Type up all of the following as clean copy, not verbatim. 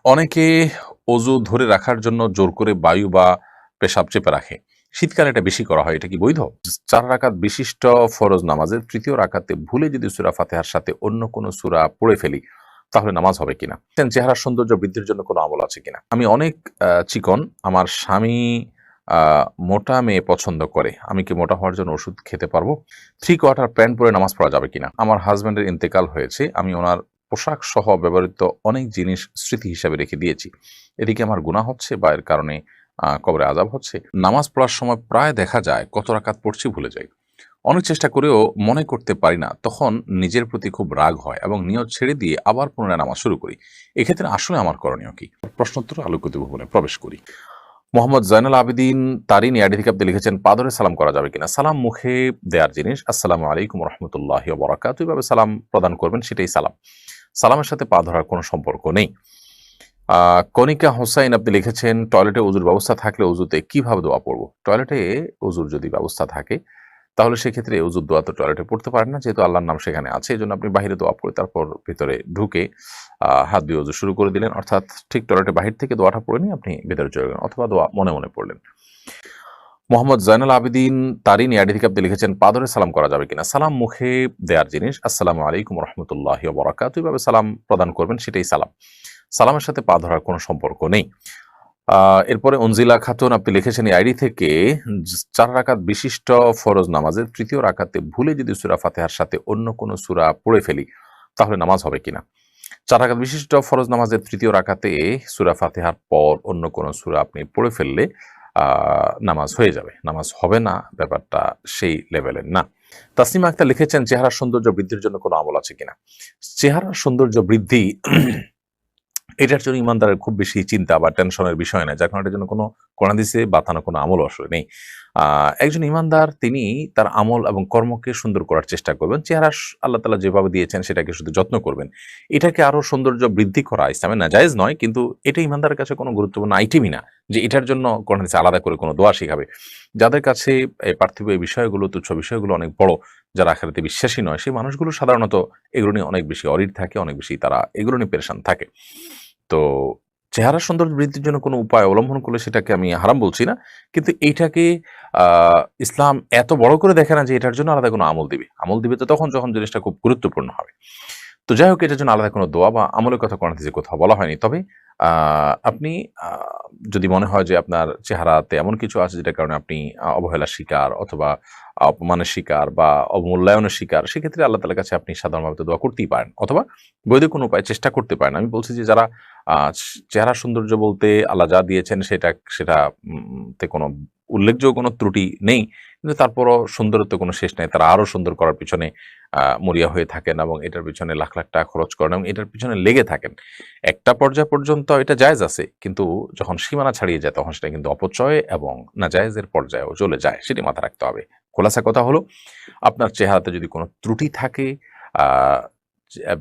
অনেকে অজু ধরে রাখার জন্য জোর করে বায়ু বা পেশাব চেপে রাখে। শীতকালে এটা বেশি করা হয়, এটা কি বৈধ? ৪ রাকাত বিশিষ্ট ফরজ নামাজের ৩য় রাকাতে ভুলে যদি সূরা ফাতিহার সাথে অন্য কোনো সূরা পড়ে ফেলি, তাহলে নামাজ হবে কিনা? চেহারার সৌন্দর্য বৃদ্ধির জন্য কোনো আমল আছে কিনা? আমি অনেক চিকন, আমার স্বামী আ মোটা মেয়ে পছন্দ করে। আমি কি মোটা হওয়ার জন্য ওষুধ খেতে পারবো? 3 কোয়ার্টার প্যান্ট পরে নামাজ পড়া যাবে কিনা? আমার হাসব্যান্ডের ইন্তেকাল হয়েছে। আমি ওনার পোশাক সহ ব্যবহৃত অনেক জিনিস স্মৃতি হিসাবে রেখে দিয়েছি। এদিকে আমার গুনাহ হচ্ছে বা এর কারণে কবরে আযাব হচ্ছে। নামাজ পড়ার সময় প্রায় দেখা যায় কত রাকাত পড়ছি ভুলে যাই। অনেক চেষ্টা করেও মনে করতে পারি না। তখন নিজের প্রতি খুব রাগ হয় এবং নিয়ত ছেড়ে দিয়ে আবার পুনরায় নামাজ শুরু করি। এক্ষেত্রে আসলে আমার করণীয় কি? প্রশ্নোত্তর আলোকিত ভবনে প্রবেশ করি। মোহাম্মদ জয়নুল আবেদিন তারিন ইয়াডি থেকে আপনি লিখেছেন, পা ধরে সালাম করা যাবে কিনা? সালাম মুখে দেয়ার জিনিস। আসসালামু আলাইকুম রহমতুল্লাহি ওয়া বারাকাতুহু, এভাবে সালাম প্রদান করবেন, সেটাই সালাম। সালামের সাথে পা ধরার কোনো সম্পর্ক নেই। কণিকা হোসাইন আপনি লিখেছেন, টয়লেটে অজুর ব্যবস্থা থাকলে অজুতে কিভাবে দোয়া পড়ব? টয়লেটে অজুর যদি ব্যবস্থা থাকে তাহলে সেক্ষেত্রে অজুর দোয়া তো টয়লেটে পড়তে পারেন না, যেহেতু আল্লাহর নাম সেখানে আছে। এজন্য আপনি বাহিরে দোয়া পড়ে তারপর ভিতরে ঢুকে হাত দিয়ে অজু শুরু করে দিলেন, অর্থাৎ ঠিক টয়লেটের বাহির থেকে দোয়াটা পড়ে নিয়ে আপনি ভেতরে চলে গেলেন, অথবা দোয়া মনে মনে পড়লেন। মোহাম্মদ জয়নুল আবেদিন তারিন ইয়াডি থেকে আপনি লিখেছেন, পা ধরে সালাম করা যাবে কিনা? সালাম মুখে দেয়ার জিনিস। আসসালামু আলাইকুম রহমতুল্লাহি ওয়া বারাকাতুহু, এভাবে সালাম প্রদান করবেন, সেটাই সালাম। সালামের সাথে পা ধরার কোনো সম্পর্ক নেই। এরপরে অনজিলা খাতুন আপনি লিখেছেন এই আইডি থেকে, ৪ রাকাত বিশিষ্ট ফরজ নামাজের ৩য় রাকাতে ভুলে যদি সূরা ফাতিহার সাথে অন্য কোনো সূরা পড়ে ফেলি, তাহলে নামাজ হবে কিনা? ৪ রাকাত বিশিষ্ট ফরজ নামাজের ৩য় রাকাতে সূরা ফাতিহার পর অন্য কোনো সূরা আপনি পড়ে ফেললে নামাজ হয়ে যাবে। নামাজ হবে না, ব্যাপারটা সেই লেভেলের না। তাসনিমা আক্তার লিখেছেন, চেহারার সৌন্দর্য বৃদ্ধির জন্য কোনো আমল আছে কিনা? চেহারার সৌন্দর্য বৃদ্ধি এটার জন্য ইমানদারের খুব বেশি চিন্তা বা টেনশনের বিষয় নয়, যার কারণে এটার জন্য কোনো কোরআন হাদিসে বাতানো কোনো আমল আসলে নেই। একজন ইমানদার তিনি তার আমল এবং কর্মকে সুন্দর করার চেষ্টা করবেন। চেহারা আল্লাহ তাআলা যেভাবে দিয়েছেন সেটাকে শুধু যত্ন করবেন। এটাকে আরো সৌন্দর্য বৃদ্ধি করা ইসলামে নাজায়েজ নয়, কিন্তু এটা ইমানদারের কাছে কোনো গুরুত্বপূর্ণ আইটেমই না যে এটার জন্য কোরআন হাদিসে আলাদা করে কোনো দোয়া শিখাবে। যাদের কাছে এই পার্থিব এই বিষয়গুলো, তুচ্ছ বিষয়গুলো অনেক বড়, যারা আখিরাতে বিশ্বাসী নয়, সেই মানুষগুলো সাধারণত এগুলো নিয়ে অনেক বেশি অরিড থাকে, অনেক বেশি তারা এগুলো নিয়ে পেরেশান থাকে। তো চেহারা সৌন্দর্য বৃদ্ধির জন্য কোনো উপায় অবলম্বন করলে সেটাকে আমি হারাম বলছি না। কিন্তু এইটাকে ইসলাম এত বড় করে দেখে না যে এটার জন্য আলাদা কোনো আমল দিবে। আমল দিবে তো তখন যখন জিনিসটা খুব গুরুত্বপূর্ণ হবে। তো যাই হোক, এটার জন্য আলাদা কোনো দোয়া বা আমলের কথা কোরআন হাদিসে কোথাও বলা হয়নি। তবে আ আপনি আ যদি মনে হয় যে আপনার চেহারাতে এমন কিছু আছে যেটার কারণে আপনি অবহেলার শিকার অথবা অপমানের শিকার বা অবমূল্যায়নের শিকার, সেক্ষেত্রে আল্লাহ তাআলার কাছে আপনি সাধারণভাবে তো দোয়া করতেই পারেন, অথবা বৈধ কোনো উপায়ে চেষ্টা করতে পারেন। আমি বলছি যে যারা আ চেহারার সৌন্দর্য বলতে আল্লাহ যা দিয়েছেন সেটা তে কোনো উল্লেখযোগ্য কোনো ত্রুটি নেই। কিন্তু তারপরও সুন্দরত্ব কোনো শেষ নাই। তারা আরো সুন্দর করার পিছনে মরিয়া হয়ে থাকেন এবং এটার পিছনে লাখ, লাখ টাকা খরচ করেন এবং এটার পিছনে লেগে থাকেন। একটা পর্যায় পর্যন্ত এটা জায়েজ আছে। কিন্তু যখন সীমানা ছাড়িয়ে যায় তখন সেটা কিন্তু অপচয় এবং নাজায়েজের পর্যায়েও চলে যায়। সেটি মাথায় রাখতে হবে। খোলাসা কথা হলো, আপনার চেহারাতে যদি কোনো ত্রুটি থাকে আ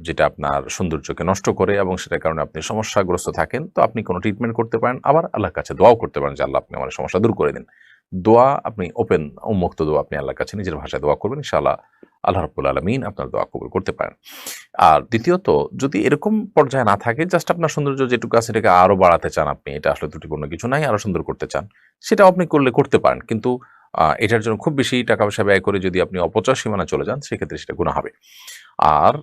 যেটা আপনার সৌন্দর্যকে নষ্ট করে এবং সেটার কারণে আপনি সমস্যাগ্রস্ত থাকেন, তো আপনি কোনো ট্রিটমেন্ট করতে পারেন। আবার আল্লাহর কাছে দোয়াও করতে পারেন যে, আল্লাহ আপনি আমার সমস্যা দূর করে দিন। দোয়া আপনি ওপেন উন্মুক্ত দোয়া আপনি আল্লাহর কাছে নিজের ভাষায় দোয়া করবেন। ইনশাআল্লাহ আল্লাহ রাব্বুল আলামিন আপনার দোয়া কবুল করতে পারেন। আর দ্বিতীয়ত, যদি এরকম পর্যায়ে না থাকে, জাস্ট আপনার সৌন্দর্য যেটুকু আছে এটাকে আরো বাড়াতে চান আপনি, এটা আসলে ত্রুটিপূর্ণ কিছু নাই, আরো সুন্দর করতে চান, সেটাও আপনি করতে পারেন। কিন্তু এটার জন্য খুব বেশি টাকা-পয়সা ব্যয় করে যদি আপনি অপচয় সীমানা চলে যান, সেক্ষেত্রে সেটা গুনাহ হবে। আর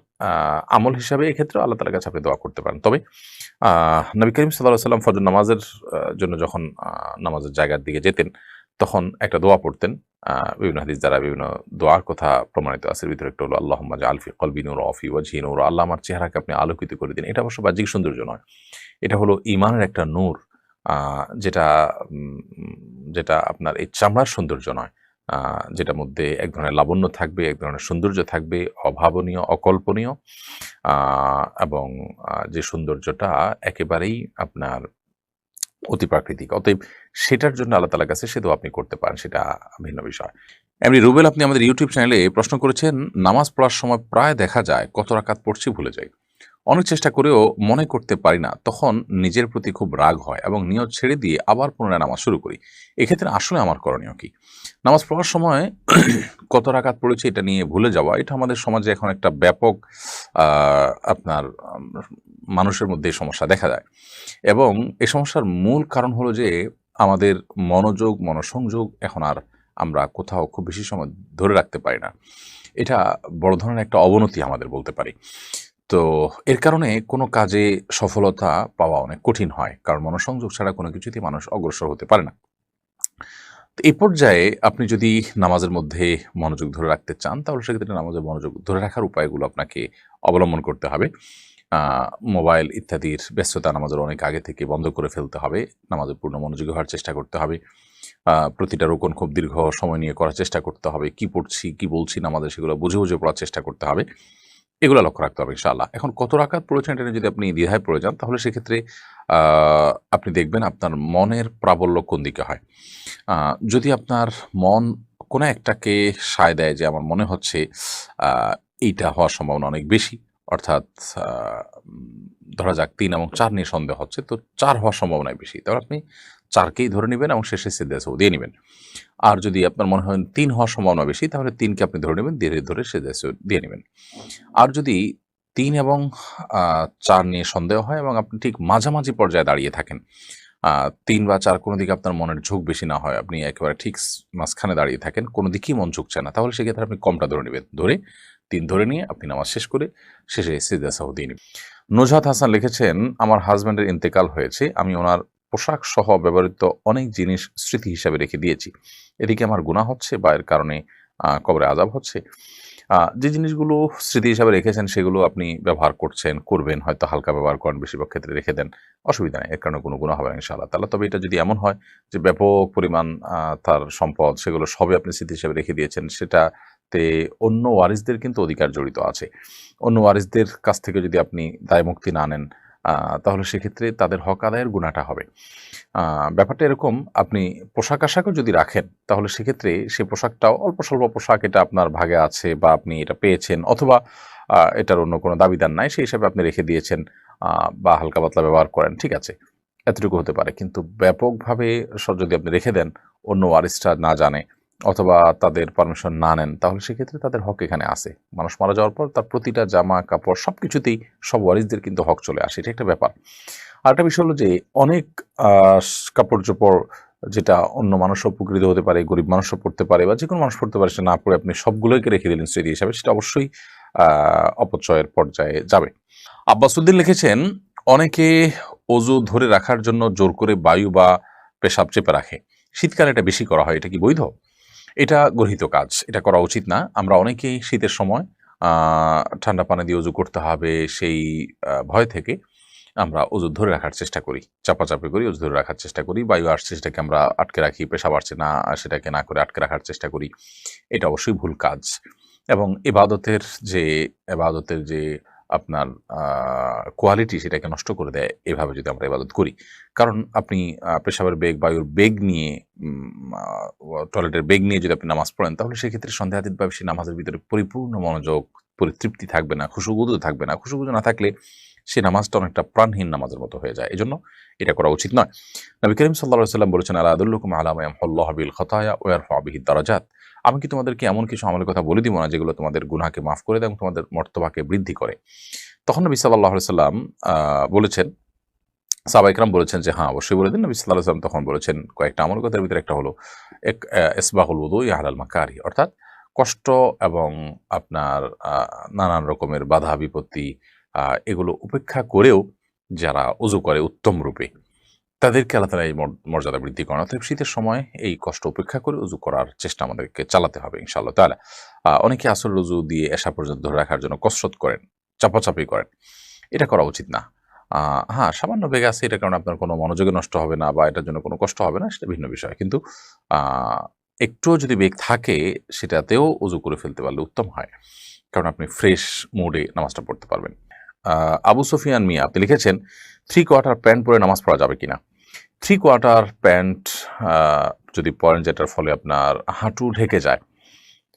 আমল হিসাবে এক্ষেত্রে আল্লাহ তাআলার কাছে আপনি দোয়া করতে পারেন। তবে নবী করিম সাল্লাল্লাহু আলাইহি ওয়াসাল্লাম ফজর নামাজের জন্য যখন নামাজের জায়গার দিকে যেতেন, তখন একটা দোয়া পড়তেন। বিভিন্ন হাদিস দ্বারা বিভিন্ন দোয়ার কথা প্রমাণিত আছে। এর ভিতরে একটা হলো, আল্লাহুম্মা জাআল ফি কলবি নূরা ওয়া ফি ওয়াজহি নূরা। আল্লাহ আমার চেহারাকে আপনি আলোকিত করে দিন। এটা অবশ্য বাহ্যিক সৌন্দর্য নয়। এটা হলো ঈমানের একটা নূর, আ যেটা উম যেটা আপনার এই চামড়ার সৌন্দর্য নয়। আ যেটার মধ্যে এক ধরনের লাবণ্য থাকবে, এক ধরনের সৌন্দর্য থাকবে, অভাবনীয়, অকল্পনীয়, আ এবং যে সৌন্দর্যটা একেবারেই আপনার অতিপ্রাকৃতিক। অতএব সেটার জন্য আল্লাহ তাআলার কাছে সে দোয়া আপনি করতে পারেন, সেটা ভিন্ন বিষয়। এমনি রুবেল আপনি আমাদের ইউটিউব চ্যানেলে প্রশ্ন করেছেন, নামাজ পড়ার সময় প্রায় দেখা যায় কত রাকাত পড়ছি ভুলে যাই। অনেক চেষ্টা করেও মনে করতে পারি না, তখন নিজের প্রতি খুব রাগ হয় এবং নিয়ত ছেড়ে দিয়ে আবার পুনরায় নামাজ শুরু করি। এক্ষেত্রে আসলে আমার করণীয় কি? নামাজ পড়ার সময় কত রাকাত পড়েছি এটা নিয়ে ভুলে যাওয়া, এটা আমাদের সমাজে এখন একটা ব্যাপক আ আপনার মানুষের মধ্যে এই সমস্যা দেখা যায়। এবং এই সমস্যার মূল কারণ হলো যে আমাদের মনোযোগ, মনোসংযোগ এখন আর আমরা কোথাও খুব বেশি সময় ধরে রাখতে পারি না। এটা বড় ধরনের একটা অবনতি আমাদের বলতে পারি। তো এর কারণে কোনো কাজে সফলতা পাওয়া অনেক কঠিন হয়। কারণ মনোসংযোগ ছাড়া কোনো কিছুতেই মানুষ অগ্রসর হতে পারে না। তো এই পর্যায়ে আপনি যদি নামাজের মধ্যে মনোযোগ ধরে রাখতে চান, তাহলে সেক্ষেত্রে নামাজে মনোযোগ ধরে রাখার উপায়গুলো আপনাকে অবলম্বন করতে হবে। আ মোবাইল ইত্যাদির ব্যস্ততা নামাজের অনেক আগে থেকে বন্ধ করে ফেলতে হবে। নামাজে পূর্ণ মনোযোগী হওয়ার চেষ্টা করতে হবে। প্রতিটা রুকুন খুব দীর্ঘ সময় নিয়ে করার চেষ্টা করতে হবে। কি পড়ছি, কি বলছি নামাজে সেগুলো বুঝে, বুঝে পড়ার চেষ্টা করতে হবে। এগুলা লক্ষ্য রাখতে হবে ইনশাআল্লাহ। এখন কত রাকাত পড়েছেন এটা নিয়ে যদি আপনি দ্বিধায় পড়ে যান, তাহলে সেক্ষেত্রে আ আপনি দেখবেন আপনার মনের প্রাবল্য কোন দিকে হয়। আ যদি আপনার মন কোনো একটাকে সায় দেয় যে আমার মনে হচ্ছে আ এইটা হওয়ার সম্ভাবনা অনেক বেশি। অর্থাৎ আ উম ধরা যাক ৩ এবং ৪ নিয়ে সন্দেহ হচ্ছে। তো ৪ হওয়ার সম্ভাবনাই বেশি। তাহলে আপনি ৪ কেই ধরে নিবেন এবং শেষে সিজদায় সাহু দিয়ে নিবেন। আর যদি আপনার মনে হয় ৩ হওয়ার সম্ভাবনা বেশি, তাহলে ৩ কে আপনি ধরে নিবেন, ধরে সিজদায় সাহু দিয়ে নিবেন। আর যদি ৩ এবং ৪ নিয়ে সন্দেহ হয় এবং আপনি ঠিক মাঝামাঝি পর্যায়ে দাঁড়িয়ে থাকেন, ৩ বা ৪ কোনো দিকে আপনার মনের ঝোঁক বেশি না হয়, আপনি একেবারে ঠিক মাঝখানে দাঁড়িয়ে থাকেন, কোনো দিকেই মন ঝুঁকছে না, তাহলে সেক্ষেত্রে আপনি কমটা ধরে নিবেন। ধরে ৩ ধরে নিয়ে আপনি নামাজ শেষ করে শেষে সিজদা সাহু দিয়ে নিবেন। নুজহাত হাসান লিখেছেন, আমার হাজব্যান্ডের ইন্তেকাল হয়েছে। আমি ওনার পোশাক সহ ব্যবহৃত অনেক জিনিস স্মৃতি হিসাবে রেখে দিয়েছি। এদিকে আমার গুনাহ হচ্ছে বা এর কারণে কবরে আযাব হচ্ছে? যে জিনিসগুলো স্মৃতি হিসাবে রেখেছেন সেগুলো আপনি ব্যবহার করছেন, করবেন, হয়তো হালকা ব্যবহার করেন, বেশিরভাগ ক্ষেত্রে রেখে দেন। অসুবিধা নাই। এর কারণে কোনো গুনাহ হবে না ইনশাআল্লাহ তাআলা। তবে এটা যদি এমন হয় যে ব্যাপক পরিমাণ তার সম্পদ সেগুলো সবই আপনি স্মৃতি হিসাবে রেখে দিয়েছেন, সেটাতে অন্য ওয়ারিসদের কিন্তু অধিকার জড়িত আছে। অন্য ওয়ারিসদের কাছ থেকে যদি আপনি দায়মুক্তি না নেন, আ তাহলে সেক্ষেত্রে তাদের হক আদায়ের গুনাহটা হবে। আ ব্যাপারটা এরকম, আপনি পোশাক-আশাকও যদি রাখেন, তাহলে সেক্ষেত্রে সে পোশাকটাও অল্প-স্বল্প পোশাক, এটা আপনার ভাগে আছে বা আপনি এটা পেয়েছেন, অথবা এটার অন্য কোনো দাবিদার নাই, সেই হিসাবে আপনি রেখে দিয়েছেন, বা হালকা-পাতলা ব্যবহার করেন, ঠিক আছে। এতটুকু হতে পারে। কিন্তু ব্যাপকভাবে যদি আপনি রেখে দেন, অন্য ওয়ারিসরা না জানে অথবা তাদের পারমিশন না নেন, তাহলে সেক্ষেত্রে তাদের হক এখানে আছে। মানুষ মারা যাওয়ার পর তার প্রতিটা জামা-কাপড় সবকিছুতেই সব ওয়ারিসদের কিন্তু হক চলে আসে। এটা একটা ব্যাপার। আরেকটা বিষয় হলো যে অনেক আ কাপড়-চোপড় যেটা অন্য মানুষও উপকৃত হতে পারে, গরিব মানুষও পড়তে পারে বা যেকোনো মানুষ পড়তে পারে, সেটা না পড়ে আপনি সবগুলোকে রেখে দিলেন স্মৃতি হিসাবে, সেটা অবশ্যই আ অপচয়ের পর্যায়ে যাবে। আব্বাসউদ্দিন লিখেছেন, অনেকে অজু ধরে রাখার জন্য জোর করে বায়ু বা পেশাব চেপে রাখে। শীতকালে এটা বেশি করা হয়। এটা কি বৈধ? এটা গর্হিত কাজ। এটা করা উচিত না। আমরা অনেকেই শীতের সময় আ ঠান্ডা পানি দিয়ে অজু করতে হবে সেই ভয় থেকে আমরা অজু ধরে রাখার চেষ্টা করি। চাপাচাপি করি, অজু ধরে রাখার চেষ্টা করি। বায়ু আসছে সেটাকে আমরা আটকে রাখি, পেশাব আসছে না সেটাকে না করে আটকে রাখার চেষ্টা করি। এটা অবশ্যই ভুল কাজ। এবং এবাদতের যে আপনার আ কোয়ালিটি সেটাকে নষ্ট করে দেয় এভাবে যদি আমরা ইবাদত করি। কারণ আপনি পেশাবের বেগ, বায়ুর বেগ নিয়ে উম আ টয়লেটের বেগ নিয়ে যদি আপনি নামাজ পড়েন, তাহলে সেক্ষেত্রে সন্দেহাতীতভাবে সেই নামাজের ভিতরে পরিপূর্ণ মনোযোগ, পরিতৃপ্তি থাকবে না, খুশুখুদু থাকবে না। খুশুখুদু না থাকলে সে নামাজটা অনেকটা প্রাণহীন নামাজের মতো হয়ে যায়। এজন্য এটা করা উচিত নয়। নবী করিম সাল্লাল্লাহু আলাইহি ওয়াসাল্লাম বলেছেন, আলা আদুল্লুকুম আলা মা ইয়ামহুল্লাহু বিল খাতায়া ওয়া ইয়ারফা'ু বিহিদ দারাজাত। আমি কি তোমাদেরকে এমন কিছু আমলের কথা বলে দিব না যেগুলো তোমাদের গুনাহকে মাফ করে দেয় এবং তোমাদের মর্তবাকে বৃদ্ধি করে? তখন নবী সাল্লাল্লাহু আলাইহি ওয়াসাল্লাম বলেছেন, সাহাবা ইকরাম বলেছেন যে, হ্যাঁ, অবশ্যই বলে দিন। নবী সাল্লাল্লাহু আলাইহি ওয়াসাল্লাম তখন বলেছেন কয়েকটা আমল, তার ভিতরে একটা হলো ইসবাগুল উযুই আলাল মাকারিহ, অর্থাৎ কষ্ট এবং আপনার নানান রকমের বাধা বিপত্তি এগুলো উপেক্ষা করেও যারা ওযু করে উত্তম রূপে, তাদেরকে আল্লাহ তাআলা এই মর্যাদা বৃদ্ধি করেন। অতএব শীতের সময় এই কষ্ট উপেক্ষা করে ওযু করার চেষ্টা আমাদেরকে চালাতে হবে ইনশাআল্লাহ তাআলা। অনেকে আসরের ওযু দিয়ে এশা পর্যন্ত ধরে রাখার জন্য কসরত করেন, চাপাচাপি করেন। এটা করা উচিত না। হ্যাঁ, সামান্য বেগ আছে, এটার কারণে আপনার কোনো মনোযোগই নষ্ট হবে না বা এটার জন্য কোনো কষ্ট হবে না, সেটা ভিন্ন বিষয়। কিন্তু আ একটুও যদি বেগ থাকে সেটাতেও ওযু করে ফেলতে পারলে উত্তম হয়। কারণ আপনি ফ্রেশ মুডে নামাজটা পড়তে পারবেন। আ আবু সুফিয়ান মিয়া আপনি লিখেছেন, 3 কোয়ার্টার প্যান্ট পরে নামাজ পড়া যাবে কিনা? 3 কোয়ার্টার প্যান্ট আ যদি পরেন যেটার ফলে আপনার হাঁটু ঢেকে যায়,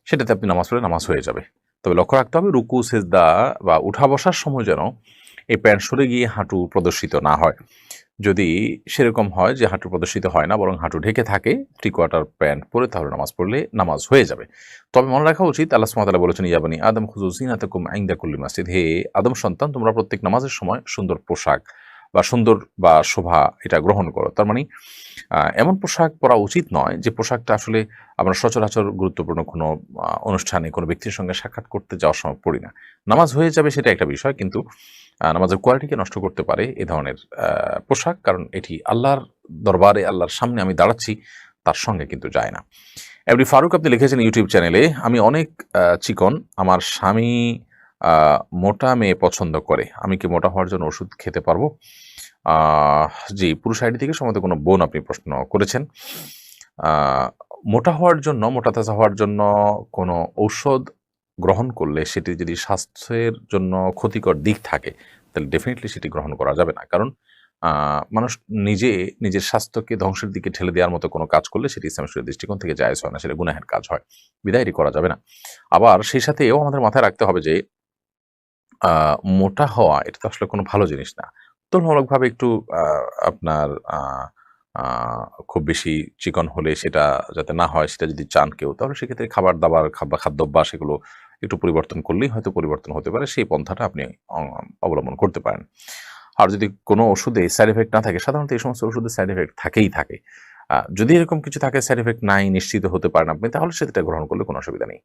সেটাতে আপনি নামাজ পড়লে নামাজ হয়ে যাবে। তবে লক্ষ্য রাখতে হবে রুকু, সেজদা বা উঠা বসার সময় যেন এই প্যান্ট সরে গিয়ে হাঁটু প্রদর্শিত না হয়। যদি সেরকম হয় যে হাঁটু প্রদর্শিত হয় না বরং হাঁটু ঢেকে থাকে, 3/4 প্যান্ট পরে তাহলে নামাজ পড়লে নামাজ হয়ে যাবে। তবে মনে রাখা উচিত আল্লাহ সুবহানাহু ওয়া তাআলা বলেছেন, ইয়া বানি আদম খুযু যিনাতাকুম ইনদা কুল্লি মাসজিদ, হে আদম সন্তান তোমরা প্রত্যেক নামাজের সময় সুন্দর পোশাক বা শোভা এটা গ্রহণ করো। তার মানে এমন পোশাক পরা উচিত নয় যে পোশাকটা আসলে আমরা সচরাচর গুরুত্বপূর্ণ কোনো অনুষ্ঠানে কোনো ব্যক্তির সঙ্গে সাক্ষাৎ করতে যাওয়ার সময় পড়ি না। নামাজ হয়ে যাবে সেটা একটা বিষয়, কিন্তু নামাজের কোয়ালিটিকে নষ্ট করতে পারে এ ধরনের পোশাক। কারণ এটি আল্লাহর দরবারে, আল্লাহর সামনে আমি দাঁড়াচ্ছি, তার সঙ্গে কিন্তু যায় না। এমনি ফারুক আপনি লিখেছেন ইউটিউব চ্যানেলে, আমি অনেক চিকন, আমার স্বামী মোটা মেয়ে পছন্দ করে, আমি কি মোটা হওয়ার জন্য ওষুধ খেতে পারবো? আহ জি, পুরুষ আইডি থেকে সম্ভবত কোনো বোন আপনি প্রশ্ন করেছেন। মোটা হওয়ার জন্য, মোটা তাজা হওয়ার জন্য কোনো ঔষধ গ্রহণ করলে সেটি যদি স্বাস্থ্যের জন্য ক্ষতিকর দিক থাকে তাহলে ডেফিনেটলি সেটি গ্রহণ করা যাবে না। কারণ মানুষ নিজের স্বাস্থ্যকে ধ্বংসের দিকে ঠেলে দেওয়ার মতো কোনো কাজ করলে সেটি ইসলামের শরীয়তের দৃষ্টিকোণ থেকে জায়েজ হয় না, সেটা গুনাহের কাজ হয়। বিধায় এটি করা যাবে না। আবার সেই সাথেও আমাদের মাথায় রাখতে হবে যে আ মোটা হওয়া এটা তো আসলে কোনো ভালো জিনিস না। তুলনামূলকভাবে একটু আ আপনার আ আ খুব বেশি চিকন হলে সেটা যাতে না হয়, সেটা যদি চান কেউ, তাহলে সেক্ষেত্রে খাবার-দাবার খাদ্যাভ্যাস এগুলো একটু পরিবর্তন করলেই হয়তো পরিবর্তন হতে পারে। সেই পন্থাটা আপনি অ অবলম্বন করতে পারেন। আর যদি কোনো ওষুধে সাইড ইফেক্ট না থাকে, সাধারণত এই সমস্ত ওষুধের সাইড ইফেক্ট থাকেই থাকে। যদি এরকম কিছু থাকে, সাইড ইফেক্ট নাই, নিশ্চিত হতে পারেন আপনি, তাহলে সেটা গ্রহণ করলে কোনো অসুবিধা নেই।